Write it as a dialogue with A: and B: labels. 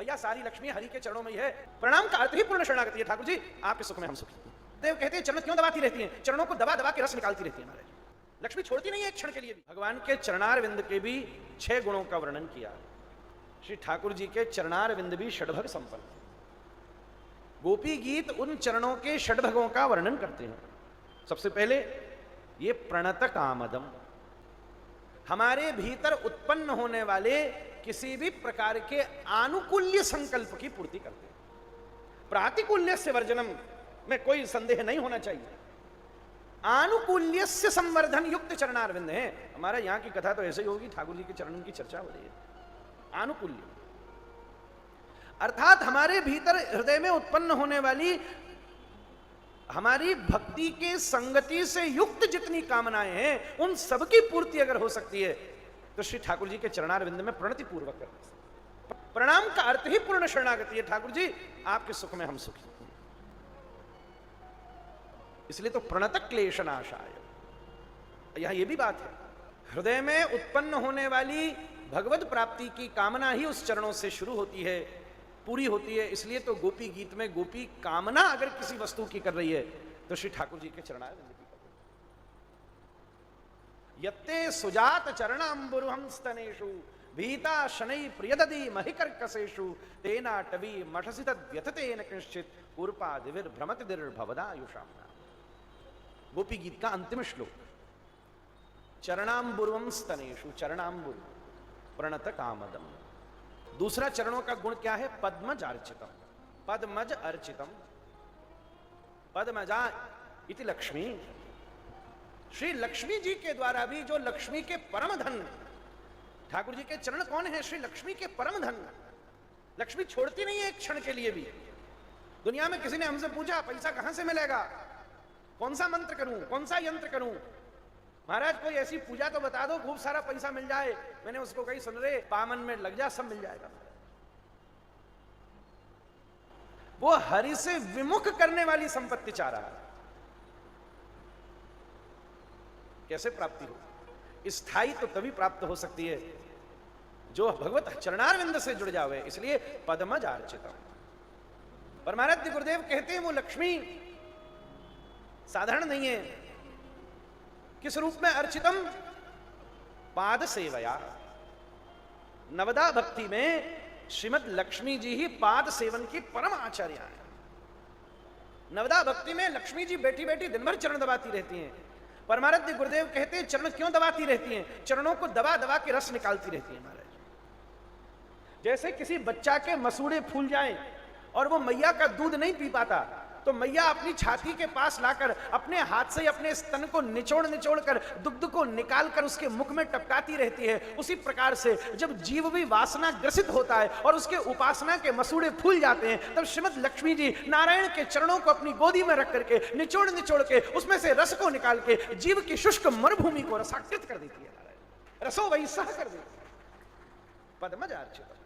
A: भैया सारी लक्ष्मी हरि के चरणों में ही है। प्रणाम का अर्थ ही पूर्ण शरणागति है। ठाकुर जी आपके सुख में हम सुखी। देव कहते हैं चरण क्यों दबाती रहती हैं? चरणों को दबा दबा के रस निकालती रहती है महाराज। लक्ष्मी छोड़ती नहीं है एक क्षण के लिए भी। भगवान के चरणार विंद के भी 6 गुणों का वर्णन किया। श्री ठाकुर जी के चरणार विंद भी षड्भग संपन्न। गोपी गीत उन चरणों के षड्भगों का वर्णन करते हैं। सबसे पहले ये प्रणत कामदम, हमारे भीतर उत्पन्न होने वाले किसी भी प्रकार के आनुकूल्य संकल्प की पूर्ति करते हैं। प्रातिकूल्य से वर्जनम में कोई संदेह नहीं होना चाहिए। आनुकूल्य से संवर्धन युक्त चरणारविंद है। हमारा यहां की कथा तो ऐसे ही होगी, ठाकुर जी के चरणों की चर्चा हो रही है। आनुकूल्य अर्थात हमारे भीतर हृदय में उत्पन्न होने वाली हमारी भक्ति के संगति से युक्त जितनी कामनाएं हैं उन सबकी पूर्ति अगर हो सकती है तो श्री ठाकुर जी के चरणारविंद में प्रणति पूर्वक करना। प्रणाम का अर्थ ही पूर्ण शरणागति है। ठाकुर जी आपके सुख में हम सुखी। इसलिए तो प्रणत क्लेशनाशाय। यहां यह भी बात है, हृदय में उत्पन्न होने वाली भगवत प्राप्ति की कामना ही उस चरणों से शुरू होती है, पूरी होती है। इसलिए तो गोपी गीत में गोपी कामना अगर किसी वस्तु की कर रही है तो श्री ठाकुर जी के चरणारविंद की कर रही है। यत्ते सुजात चरणांबुरुहं स्तनेषु भीता शनै प्रियदति महिकर्कसेषु तेना टवी मठसि तद्व्यथतेन किंचित् कूर्पादिविर भ्रमतिर्भवदायुषाम्। गोपी गीत का अंतिम श्लोक। चरणांबुरुहं स्तनेषु, चरणांबुर प्रणत कामदम। दूसरा चरणों का गुण क्या है? पद्मज अर्चितम। पद्मज अर्चितम, पद्मजा इति लक्ष्मी। श्री लक्ष्मी जी के द्वारा भी, जो लक्ष्मी के परम धन, ठाकुर जी के चरण कौन है? श्री लक्ष्मी के परम धन। लक्ष्मी छोड़ती नहीं है एक क्षण के लिए भी। दुनिया में किसी ने हमसे पूछा पैसा कहां से मिलेगा, कौन सा मंत्र करूं, कौन सा यंत्र करूं, महाराज कोई ऐसी पूजा तो बता दो खूब सारा पैसा मिल जाए। मैंने उसको कही सुन रे पामन में लग जा, सब मिल जाएगा। वो हरि से विमुख करने वाली संपत्ति चाह रहा है। कैसे प्राप्ति हो? स्थायी तो तभी प्राप्त हो सकती है जो भगवत चरणारविंद से जुड़ जावे। इसलिए पद्मज अर्चितम। परमाराध्य गुरुदेव कहते हैं वो लक्ष्मी साधारण नहीं है। किस रूप में अर्चितम? पाद सेवया। नवदा भक्ति में श्रीमद लक्ष्मी जी ही पाद सेवन की परम आचार्य हैं। नवदा भक्ति में लक्ष्मी जी बैठी बैठी दिन भर चरण दबाती रहती हैं। परमाराध्य गुरुदेव कहते हैं चरण क्यों दबाती रहती हैं? चरणों को दबा दबा के रस निकालती रहती है महाराज। जैसे किसी बच्चा के मसूड़े फूल जाएं और वो मैया का दूध नहीं पी पाता तो मैया अपनी छाती के पास लाकर अपने हाथ से अपने स्तन को निचोड़ निचोड़ कर दुग्ध को निकाल कर उसके मुख में टपकाती रहती है। उसी प्रकार से जब जीव भी वासना ग्रसित होता है और उसके उपासना के मसूड़े फूल जाते हैं तब श्रीमद लक्ष्मी जी नारायण के चरणों को अपनी गोदी में रख करके निचोड़ निचोड़ के उसमें से रस को निकाल के जीव की शुष्क मरुभूमि को रसाकृत कर देती है। रसो वही सह कर देती है। पद्मज अर्चितम।